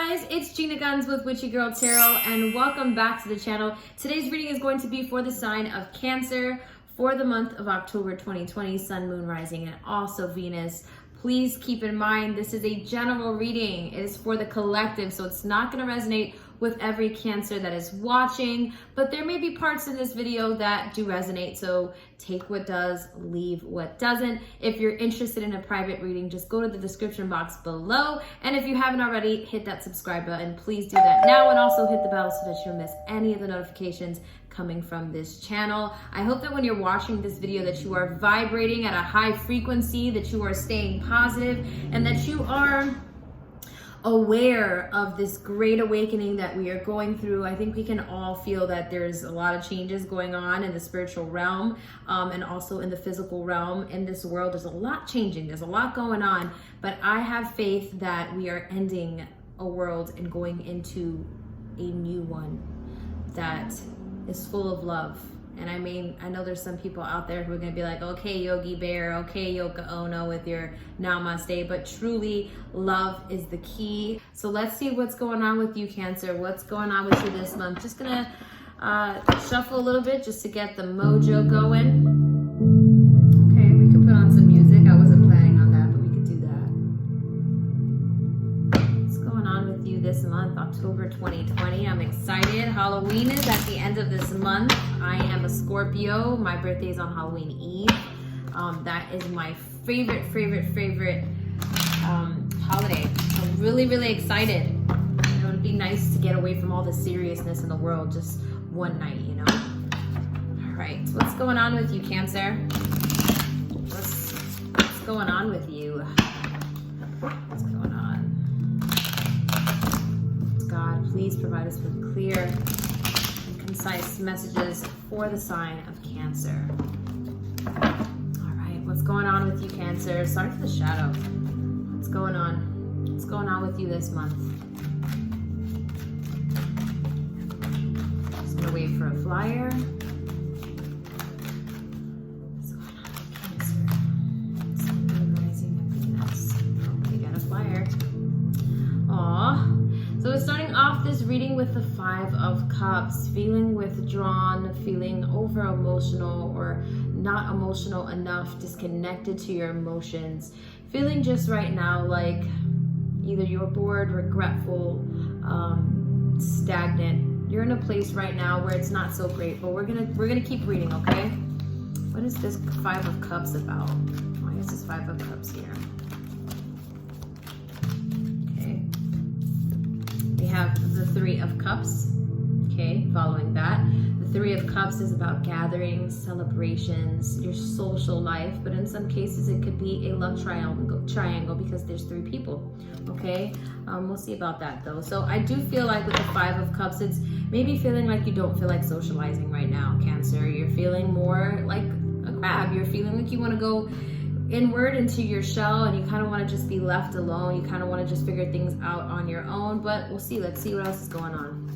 guys, it's Gina Gunz with Witchy Girl Tarot, and welcome back to the channel. Today's reading is going to be for the sign of Cancer for the month of October 2020, Sun, Moon, Rising, and also Venus. Please keep in mind, this is a general reading. It is for the collective, so it's not going to resonate with every Cancer that is watching, but there may be parts in this video that do resonate, so take what does, leave what doesn't. If you're interested in a private reading, just go to the description box below, and if you haven't already, hit that subscribe button. Please do that now, and also hit the bell so that you don't miss any of the notifications coming from this channel. I hope that when you're watching this video that you are vibrating at a high frequency, that you are staying positive, and that you are aware of this great awakening that we are going through. I think we can all feel that there's a lot of changes going on in the spiritual realm and also in the physical realm. In this world, there's a lot changing, there's a lot going on, but I have faith that we are ending a world and going into a new one that is full of love. And I mean, I know there's some people out there who are going to be like, okay, Yogi Bear, okay, Yoko Ono with your namaste, but truly love is the key. So let's see what's going on with you, Cancer. What's going on with you this month? Just going to shuffle a little bit just to get the mojo going. Okay, we can put on some music. I wasn't planning on that, but we could do that. What's going on with you this month, October 2020? I'm excited. Halloween is at the end of this month. I am a Scorpio. My birthday is on Halloween Eve. That is my favorite holiday. I'm really excited. It would be nice to get away from all the seriousness in the world just one night, you know? All right, what's going on with you, Cancer? What's going on with you? What's going on? God, please provide us with clear and concise messages for the sign of Cancer. All right, what's going on with you, Cancer? Start with the shadow. What's going on? What's going on with you this month? Just gonna wait for a flyer. What's going on with Cancer? Sun, Moon, Rising, and Venus. Oh, we got a flyer. Aw. So we're starting off this reading with the Five of Cups, feeling withdrawn, feeling over emotional or not emotional enough, disconnected to your emotions, feeling just right now like either you're bored, regretful, stagnant. You're in a place right now where it's not so great, but we're gonna keep reading, okay? What is this Five of Cups about? Why is this Five of Cups here? We have the Three of Cups, okay, following that. The Three of Cups is about gatherings, celebrations, your social life, but in some cases it could be a love triangle because there's three people, okay? We'll see about that though. So I do feel like with the Five of Cups, it's maybe feeling like you don't feel like socializing right now, Cancer. You're feeling more like a crab. You're feeling like you want to go inward into your shell and you kind of want to just be left alone. You kind of want to just figure things out on your own, but we'll see. Let's see what else is going on.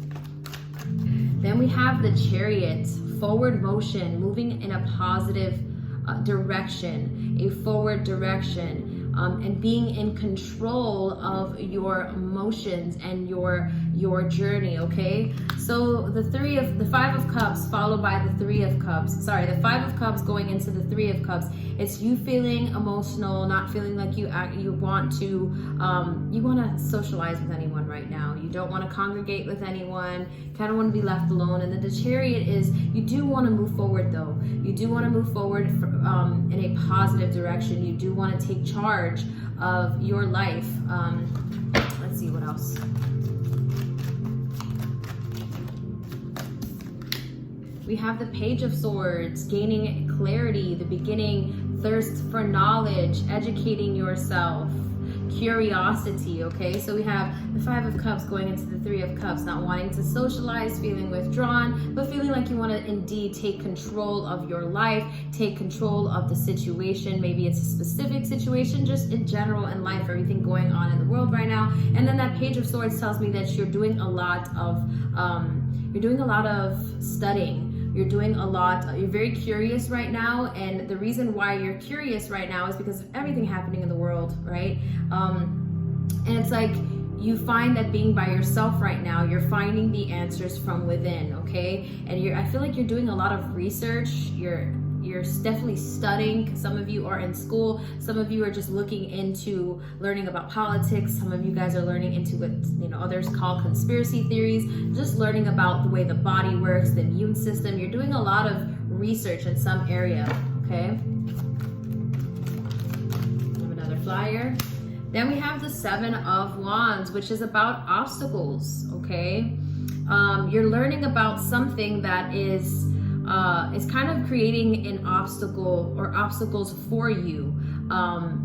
Then we have the Chariot, forward motion, moving in a positive direction, a forward direction, and being in control of your emotions and your journey, okay? So the Five of Cups followed by the Three of Cups. Sorry, the Five of Cups going into the Three of Cups. It's you feeling emotional, not feeling like you want to socialize with anyone right now. You don't want to congregate with anyone. Kind of want to be left alone. And then the Chariot is you do want to move forward though. You do want to move forward in a positive direction. You do want to take charge of your life. Let's see what else. We have the Page of Swords, gaining clarity, the beginning, thirst for knowledge, educating yourself, curiosity, okay? So we have the Five of Cups going into the Three of Cups, not wanting to socialize, feeling withdrawn, but feeling like you want to indeed take control of your life, take control of the situation. Maybe it's a specific situation, just in general in life, everything going on in the world right now. And then that Page of Swords tells me that you're doing a lot of studying. You're doing a lot, you're very curious right now, and the reason why you're curious right now is because of everything happening in the world, right? And it's like you find that being by yourself right now, you're finding the answers from within, okay? And I feel like you're doing a lot of research. You're definitely studying, because some of you are in school, some of you are just looking into learning about politics, some of you guys are learning into what others call conspiracy theories, just learning about the way the body works, the immune system. You're doing a lot of research in some area, okay? We have another flyer. Then we have the 7 of Wands, which is about obstacles, okay? You're learning about something that is kind of creating an obstacle or obstacles for you.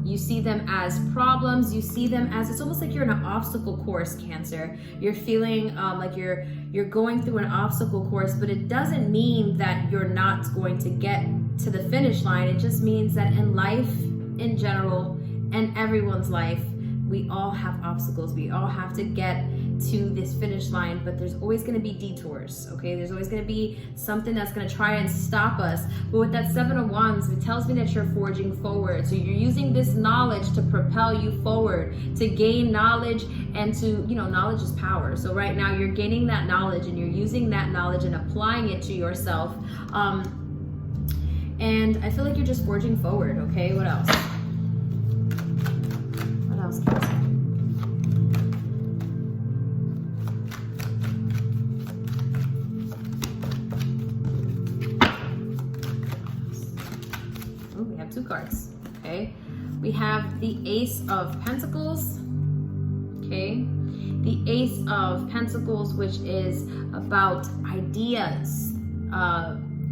You see them as problems. You see them as, it's almost like you're in an obstacle course, Cancer. You're feeling like you're going through an obstacle course, but it doesn't mean that you're not going to get to the finish line. It just means that in life in general, and everyone's life, we all have obstacles. We all have to get to this finish line, but there's always going to be detours, okay? There's always going to be something that's going to try and stop us. But with that 7 of Wands, it tells me that you're forging forward. So you're using this knowledge to propel you forward, to gain knowledge, and to, knowledge is power. So right now you're gaining that knowledge and you're using that knowledge and applying it to yourself. And I feel like you're just forging forward, okay? What else? What else, Cancer? Oh, we have 2 cards, okay? We have the Ace of Pentacles, okay? The Ace of Pentacles, which is about ideas,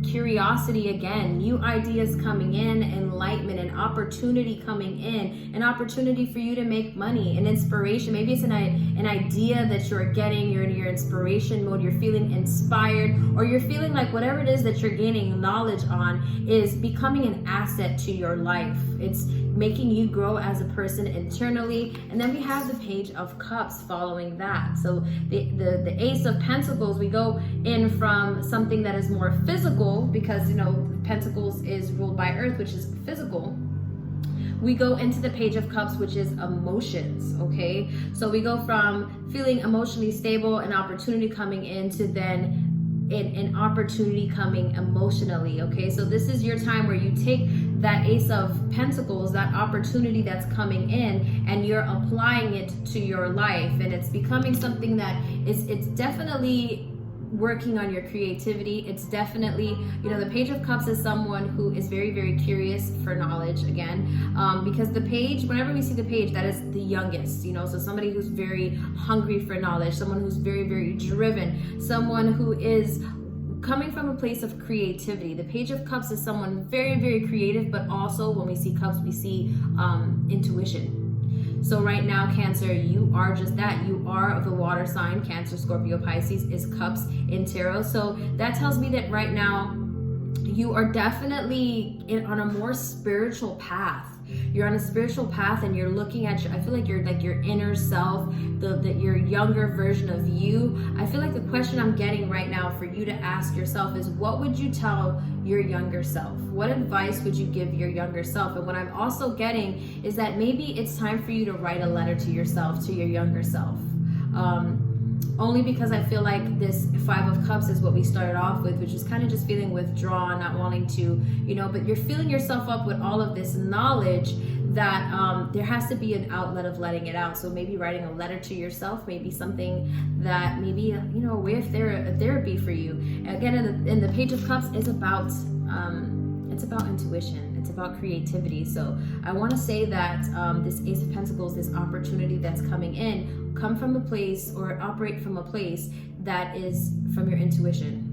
curiosity again, new ideas coming in, enlightenment, an opportunity coming in, an opportunity for you to make money, an inspiration. Maybe it's an idea that you're getting, you're in your inspiration mode, you're feeling inspired, or you're feeling like whatever it is that you're gaining knowledge on is becoming an asset to your life. It's making you grow as a person internally. And then we have the Page of Cups following that. So the Ace of Pentacles, we go in from something that is more physical, because Pentacles is ruled by Earth, which is physical. We go into the Page of Cups, which is emotions, okay? So we go from feeling emotionally stable, an opportunity coming in, to then an opportunity coming emotionally, okay? So this is your time where you take that Ace of Pentacles, that opportunity that's coming in, and you're applying it to your life, and it's becoming something that it's definitely working on your creativity. It's definitely, the Page of Cups is someone who is very, very curious for knowledge again, because the page, whenever we see the page, that is the youngest, so somebody who's very hungry for knowledge, someone who's very, very driven, someone who is coming from a place of creativity. The Page of Cups is someone very, very creative, but also when we see cups, we see intuition. So right now, Cancer, you are just that. You are of the water sign. Cancer, Scorpio, Pisces is cups in tarot. So that tells me that right now you are definitely on a more spiritual path. You're on a spiritual path, and you're looking at I feel like you're like your inner self, your younger version of you. I feel like the question I'm getting right now for you to ask yourself is, what would you tell your younger self? What advice would you give your younger self? And what I'm also getting is that maybe it's time for you to write a letter to yourself, to your younger self. Only because I feel like this 5 of Cups is what we started off with, which is kind of just feeling withdrawn, not wanting to, but you're filling yourself up with all of this knowledge that there has to be an outlet of letting it out. So maybe writing a letter to yourself, maybe something that maybe, a way of therapy for you. Again, in the Page of Cups is about, it's about intuition. It's about creativity. So I want to say that this Ace of Pentacles, this opportunity that's coming in, come from a place or operate from a place that is from your intuition.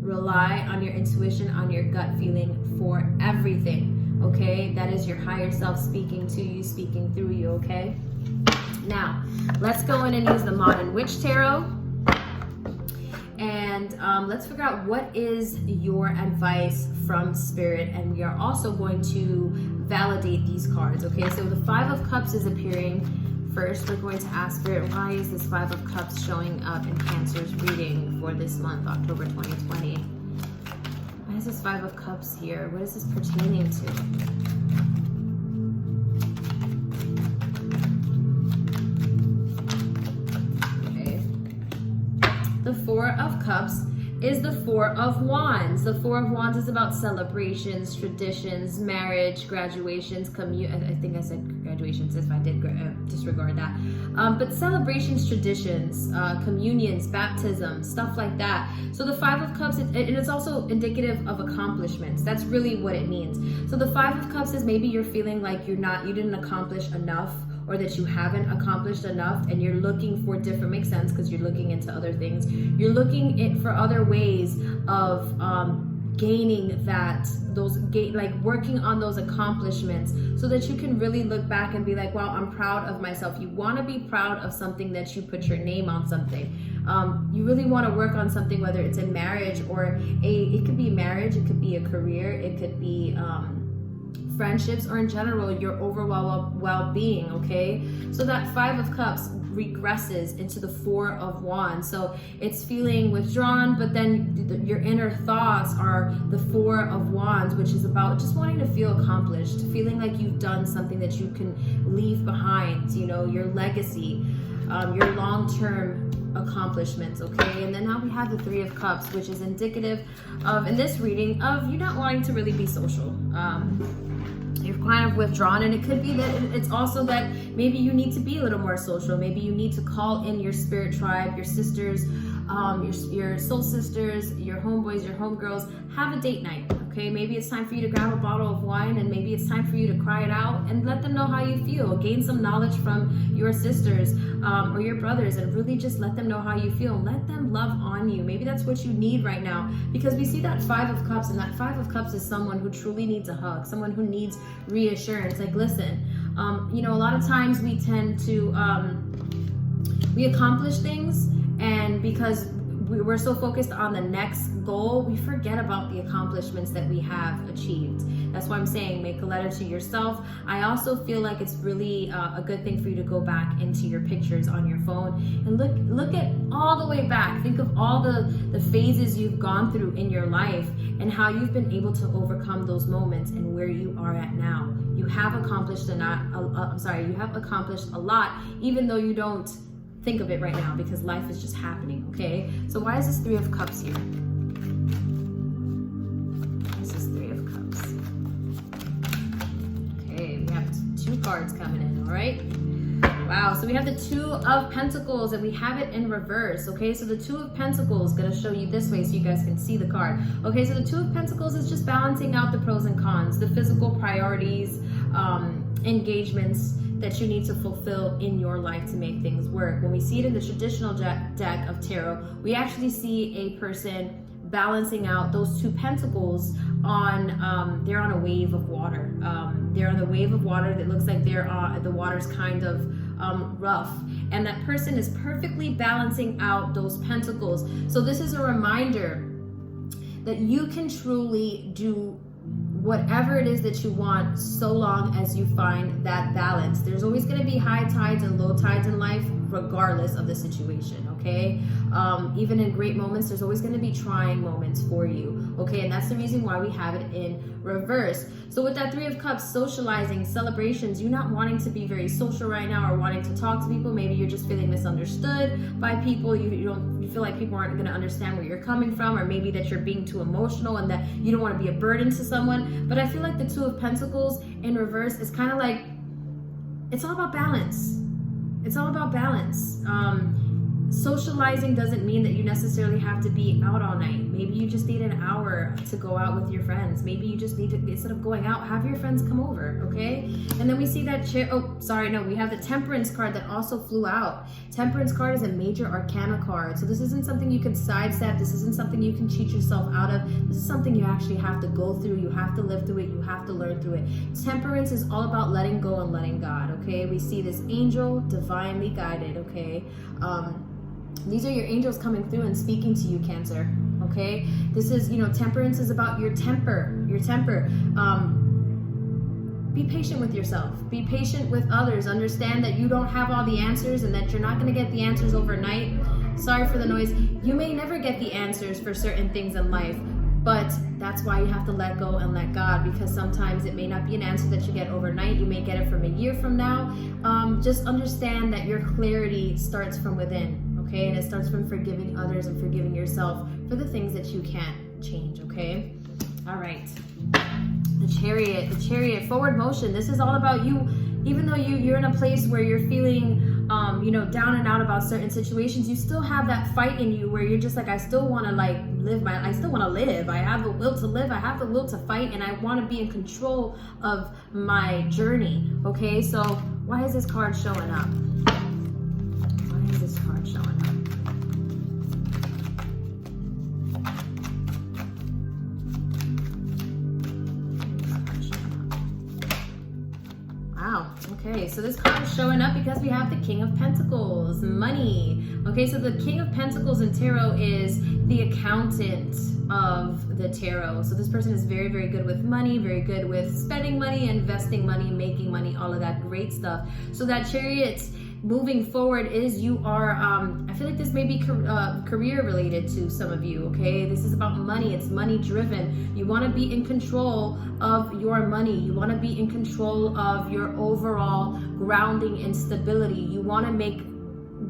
Rely on your intuition, on your gut feeling for everything, okay? That is your higher self speaking to you, speaking through you, okay? Now, let's go in and use the Modern Witch Tarot. And let's figure out what is your advice from Spirit. And we are also going to validate these cards, okay? So the 5 of Cups is appearing. First, we're going to ask Spirit, why is this 5 of Cups showing up in Cancer's reading for this month, October 2020? Why is this 5 of Cups here? What is this pertaining to? the Four of Cups is the Four of Wands. The Four of Wands is about celebrations, traditions, marriage, graduations, I think I said graduations, if I did disregard that. But celebrations, traditions, communions, baptism, stuff like that. So the Five of Cups, and it's also indicative of accomplishments. That's really what it means. So the Five of Cups is maybe you're feeling like you didn't accomplish enough, or that you haven't accomplished enough, and you're looking for different, makes sense because you're looking into other things. You're looking for other ways of gaining that, like working on those accomplishments, so that you can really look back and be like, wow, I'm proud of myself. You want to be proud of something that you put your name on something. You really want to work on something, whether it's in marriage or it could be marriage, it could be a career, it could be friendships, or in general your overall well-being. Okay, so that Five of Cups regresses into the Four of Wands. So it's feeling withdrawn, but then your inner thoughts are the Four of Wands, which is about just wanting to feel accomplished, feeling like you've done something that you can leave behind, you know, your legacy, your long-term accomplishments. Okay, and then now we have the Three of Cups, which is indicative of, in this reading, of you not wanting to really be social. You're kind of withdrawn, and it could be that it's also that maybe you need to be a little more social. Maybe you need to call in your spirit tribe, your sisters, your soul sisters, your homeboys, your homegirls. Have a date night. Okay, maybe it's time for you to grab a bottle of wine, and maybe it's time for you to cry it out and let them know how you feel. Gain some knowledge from your sisters or your brothers, and really just let them know how you feel. Let them love on you. Maybe that's what you need right now, because we see that Five of Cups, and that Five of Cups is someone who truly needs a hug, someone who needs reassurance. Like, listen, you know, a lot of times we tend to we accomplish things, and because we're so focused on the next goal, we forget about the accomplishments that we have achieved. That's why I'm saying make a letter to yourself. I also feel like it's really a good thing for you to go back into your pictures on your phone and look at all the way back. Think of all the phases you've gone through in your life and how you've been able to overcome those moments and where you are at now. You have accomplished you have accomplished a lot, even though you don't think of it right now, because life is just happening. Okay, so why is this Three of Cups here? This is Three of Cups. Okay, we have two cards coming in. All right, wow, so we have the Two of Pentacles, and we have it in reverse. Okay, so the Two of Pentacles, gonna show you this way so you guys can see the card. Okay, so the Two of Pentacles is just balancing out the pros and cons, the physical priorities, engagements that you need to fulfill in your life to make things work. When we see it in the traditional deck of tarot, we actually see a person balancing out those two pentacles on, they're on a wave of water. They're on the wave of water that looks like the water's kind of rough. And that person is perfectly balancing out those pentacles. So this is a reminder that you can truly do whatever it is that you want, so long as you find that balance. There's always going to be high tides and low tides in life, regardless of the situation. Okay, even in great moments, there's always going to be trying moments for you. Okay, and that's the reason why we have it in reverse. So with that Three of Cups, socializing, celebrations, you not wanting to be very social right now, or wanting to talk to people. Maybe you're just feeling misunderstood by people. You feel like people aren't going to understand where you're coming from, or maybe that you're being too emotional and that you don't want to be a burden to someone. But I feel like the Two of Pentacles in reverse is kind of like, it's all about balance. It's all about balance. Socializing doesn't mean that you necessarily have to be out all night. Maybe you just need an hour to go out with your friends. Maybe you just need to, instead of going out, have your friends come over, okay? And then we see that we have the Temperance card that also flew out. Temperance card is a major arcana card. So this isn't something you can sidestep. This isn't something you can cheat yourself out of. This is something you actually have to go through. You have to live through it. You have to learn through it. Temperance is all about letting go and letting God, okay? We see this angel divinely guided, okay? These are your angels coming through and speaking to you, Cancer. Okay, this is, temperance is about your temper. Be patient with yourself. Be patient with others. Understand that you don't have all the answers, and that you're not going to get the answers overnight. Sorry for the noise. You may never get the answers for certain things in life, but that's why you have to let go and let God, because sometimes it may not be an answer that you get overnight. You may get it from a year from now. Just understand that your clarity starts from within. okay? And it starts from forgiving others and forgiving yourself for the things that you can't change, okay? All right. The chariot, forward motion. This is all about you. Even though you're in a place where you're feeling, down and out about certain situations, you still have that fight in you where you're just like, I still want to live. I have the will to live. I have the will to fight, and I want to be in control of my journey. Okay, so why is this card showing up? Why is this card showing up? Wow, okay, so this card is showing up because we have the King of Pentacles, money. Okay, so the King of Pentacles in tarot is the accountant of the tarot. So this person is very, very good with money, very good with spending money, investing money, making money, all of that great stuff. So that Chariot moving forward is you are, I feel like this may be career related to some of you, okay? This is about money. It's money driven. You want to be in control of your money. You want to be in control of your overall grounding and stability. You want to make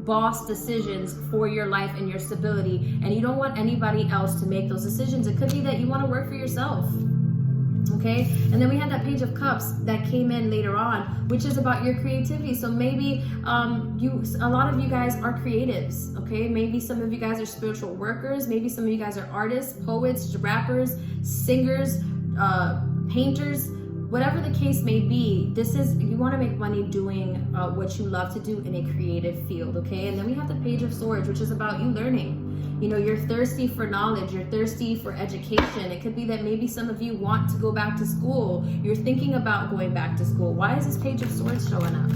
boss decisions for your life and your stability, and you don't want anybody else to make those decisions. It could be that you want to work for yourself. Okay, and then we had that Page of Cups that came in later on, which is about your creativity. So maybe a lot of you guys are creatives. Okay, maybe some of you guys are spiritual workers. Maybe some of you guys are artists, poets, rappers, singers, painters. Whatever the case may be, you want to make money doing what you love to do in a creative field. Okay, and then we have the Page of Swords, which is about you learning. You're thirsty for knowledge, you're thirsty for education. It could be that maybe some of you want to go back to school. You're thinking about going back to school. Why is this Page of Swords showing up?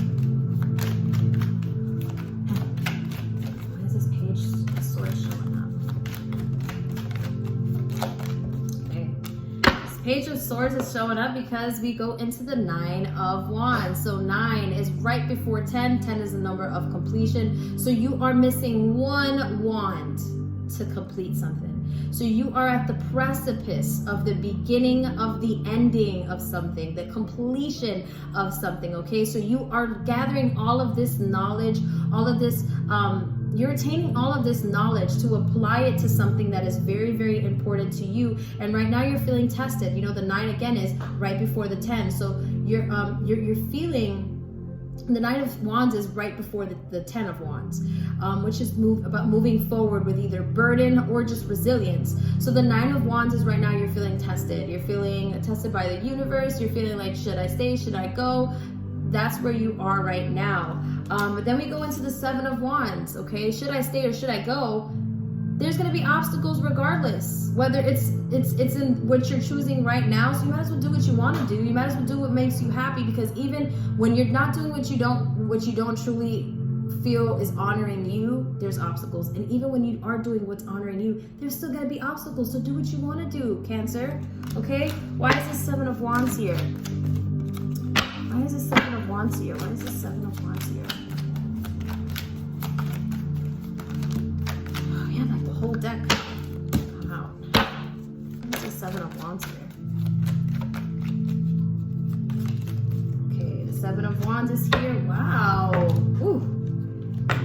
Why is this Page of Swords showing up? Okay. This Page of Swords is showing up because we go into the Nine of Wands. So 9 is right before 10. 10 is the number of completion. So you are missing one wand to complete something. So you are at the precipice of the beginning of the ending of something, the completion of something. Okay, so you are gathering all of this knowledge, all of this, you're attaining all of this knowledge to apply it to something that is very, very important to you. And right now you're feeling tested. The 9 again is right before the 10. So you're feeling. The Nine of Wands is right before the 10 of Wands, which is about moving forward with either burden or just resilience. So the 9 of Wands is right now you're feeling tested. You're feeling tested by the universe. You're feeling like, should I stay? Should I go? That's where you are right now. But then we go into the 7 of Wands. Okay, should I stay or should I go? There's going to be obstacles regardless, whether it's in what you're choosing right now. So you might as well do what you want to do. You might as well do what makes you happy, because even when you're not doing what you don't truly feel is honoring you, there's obstacles. And even when you are doing what's honoring you, there's still going to be obstacles. So do what you want to do, Cancer. Okay? Why is this 7 of Wands here? Why is this 7 of Wands here? Why is this 7 of Wands here? Whole deck come out. What's the 7 of Wands here? Okay, the 7 of Wands is here. Wow. Ooh.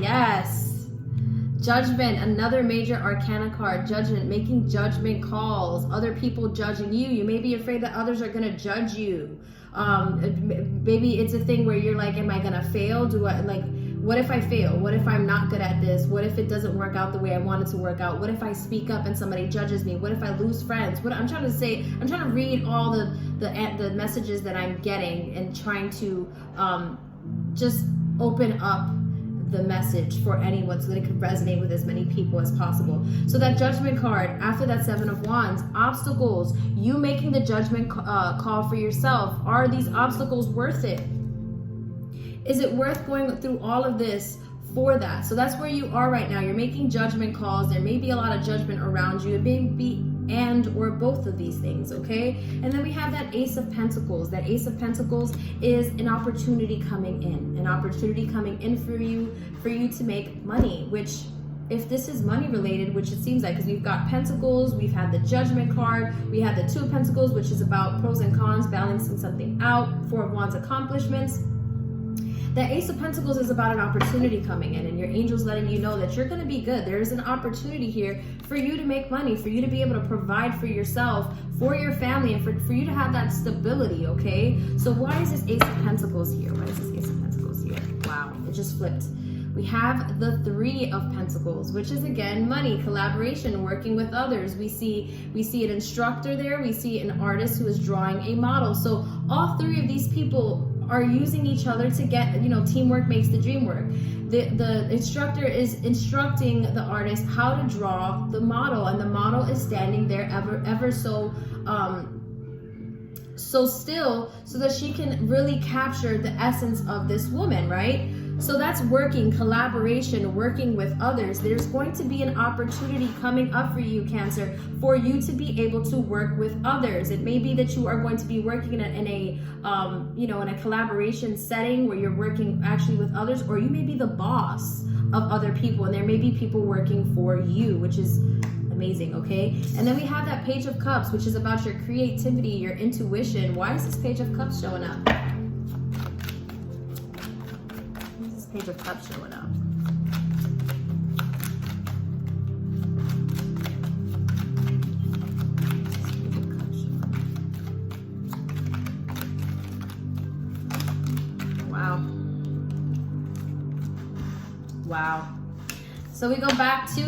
Yes. Judgment, another major arcana card. Judgment, making judgment calls. Other people judging you. You may be afraid that others are going to judge you. Maybe it's a thing where you're like, am I going to fail? What if I fail? What if I'm not good at this? What if it doesn't work out the way I want it to work out? What if I speak up and somebody judges me? What if I lose friends? I'm trying to read all the messages that I'm getting and trying to just open up the message for anyone so that it can resonate with as many people as possible. So that Judgment card, after that 7 of Wands, obstacles, you making the judgment call for yourself. Are these obstacles worth it? Is it worth going through all of this for that? So that's where you are right now. You're making judgment calls. There may be a lot of judgment around you. It may be and or both of these things, okay? And then we have that Ace of Pentacles. That Ace of Pentacles is an opportunity coming in. An opportunity coming in for you to make money, which, if this is money related, which it seems like, because we've got Pentacles, we've had the Judgment card, we have the 2 of Pentacles, which is about pros and cons, balancing something out, 4 of Wands, accomplishments. The Ace of Pentacles is about an opportunity coming in, and your angel's letting you know that you're going to be good. There is an opportunity here for you to make money, for you to be able to provide for yourself, for your family, and for you to have that stability, okay? So why is this Ace of Pentacles here? Why is this Ace of Pentacles here? Wow, it just flipped. We have the Three of Pentacles, which is again money, collaboration, working with others. We see an instructor there. We see an artist who is drawing a model. So all three of these people are using each other to get, teamwork makes the dream work. The instructor is instructing the artist how to draw the model, and the model is standing there ever so still, so that she can really capture the essence of this woman, right? So that's working, collaboration, working with others. There's going to be an opportunity coming up for you, Cancer, for you to be able to work with others. It may be that you are going to be working in a collaboration setting where you're working actually with others, or you may be the boss of other people, and there may be people working for you, which is amazing, okay? And then we have that Page of Cups, which is about your creativity, your intuition. Why is this Page of Cups showing up? Page of Cups showing up. Wow. So we go back to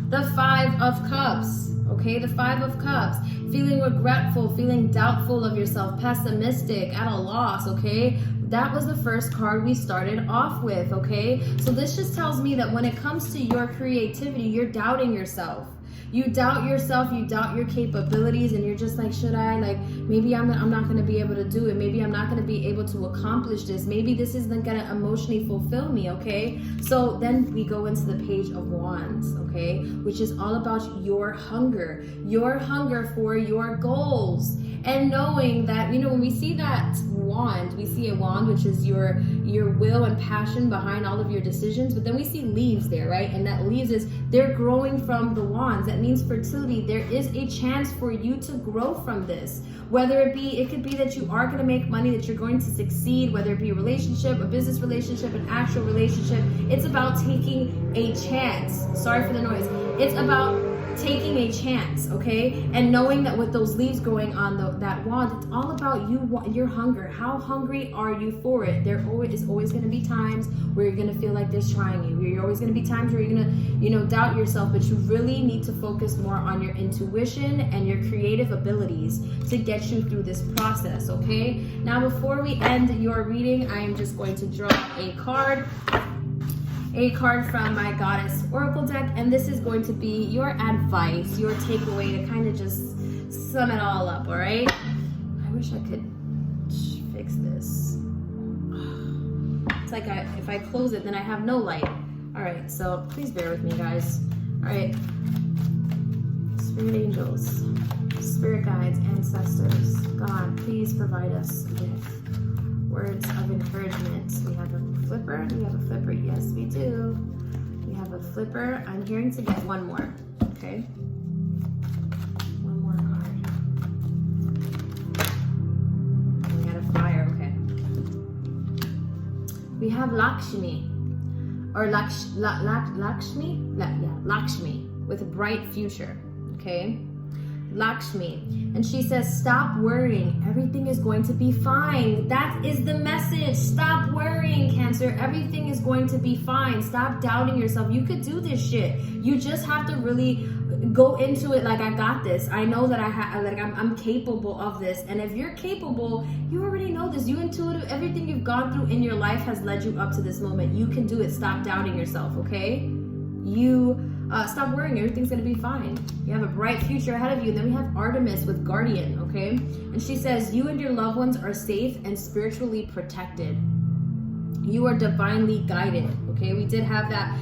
the Five of Cups. Okay, the Five of Cups. Feeling regretful, feeling doubtful of yourself, pessimistic, at a loss, okay? That was the first card we started off with, okay? So this just tells me that when it comes to your creativity, you're doubting yourself. You doubt yourself, you doubt your capabilities, and you're just like, should I? Like, maybe I'm not going to be able to do it. Maybe I'm not going to be able to accomplish this. Maybe this isn't going to emotionally fulfill me, okay? So then we go into the Page of Wands, okay? Which is all about your hunger for your goals. And knowing that, when we see that wand, we see a wand, which is your will and passion behind all of your decisions. But then we see leaves there, right? And that leaves is they're growing from the wands. That means fertility. There is a chance for you to grow from this. Whether it could be that you are going to make money, that you're going to succeed, whether it be a relationship, a business relationship, an actual relationship. It's about taking a chance. Sorry for the noise. It's about taking a chance, okay? And knowing that with those leaves growing on that wand, it's all about your hunger. How hungry are you for it? There is always going to be times where you're going to feel like this trying you. You're always going to be times where you're going to, doubt yourself, but you really need to focus more on your intuition and your creative abilities to get you through this process, okay? Now, before we end your reading, I am just going to draw a card from my Goddess Oracle deck, and this is going to be your advice, your takeaway to kind of just sum it all up, all right? I wish I could fix this. It's like if I close it, then I have no light. All right, so please bear with me, guys. All right, spirit angels, spirit guides, ancestors, God, please provide us with words of encouragement. We have a flipper. Do we have a flipper? Yes, we do. We have a flipper. I'm hearing to get one more. Okay. One more card. We got a fire. Okay. We have Lakshmi, or Lakshmi, with a bright future. Okay. Lakshmi, and she says, stop worrying, everything is going to be fine. That is the message. Stop worrying, Cancer. Everything is going to be fine. Stop doubting yourself. You could do this shit. You just have to really go into it like, I got this. I know that I'm capable of this. And if you're capable, you already know this. You intuitive. Everything you've gone through in your life has led you up to this moment. You can do it. Stop doubting yourself, okay? Stop worrying, everything's gonna be fine. You have a bright future ahead of you. And then we have Artemis with Guardian, okay? And she says, you and your loved ones are safe and spiritually protected. You are divinely guided, Okay, we did have that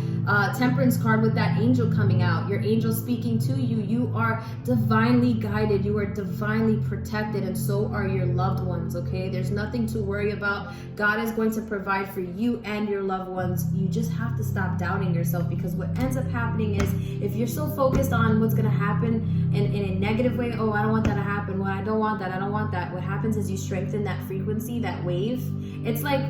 temperance card with that angel coming out. Your angel speaking to you. You are divinely guided. You are divinely protected, and so are your loved ones. Okay, there's nothing to worry about. God is going to provide for you and your loved ones. You just have to stop doubting yourself, because what ends up happening is, if you're so focused on what's going to happen in a negative way, oh, I don't want that to happen, well, I don't want that, I don't want that, what happens is you strengthen that frequency, that wave. It's like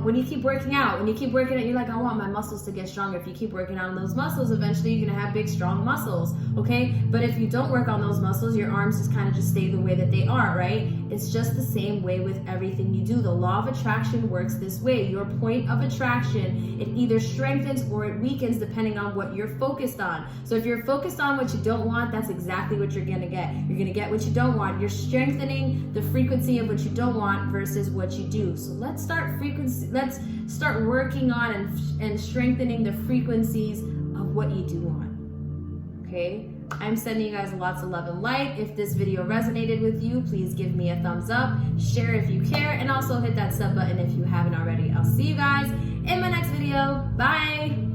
when you keep working out, you're like, I want my muscles to get stronger. If you keep working on those muscles, eventually you're gonna have big, strong muscles, okay? But if you don't work on those muscles, your arms just kind of just stay the way that they are, right? It's just the same way with everything you do. The law of attraction works this way. Your point of attraction, it either strengthens or it weakens depending on what you're focused on. So if you're focused on what you don't want, that's exactly what you're gonna get. You're gonna get what you don't want. You're strengthening the frequency of what you don't want versus what you do. So let's start working on and strengthening the frequencies of what you do want. Okay, I'm sending you guys lots of love and light. If this video resonated with you, please give me a thumbs up, share if you care, and also hit that sub button if you haven't already. I'll see you guys in my next video. Bye.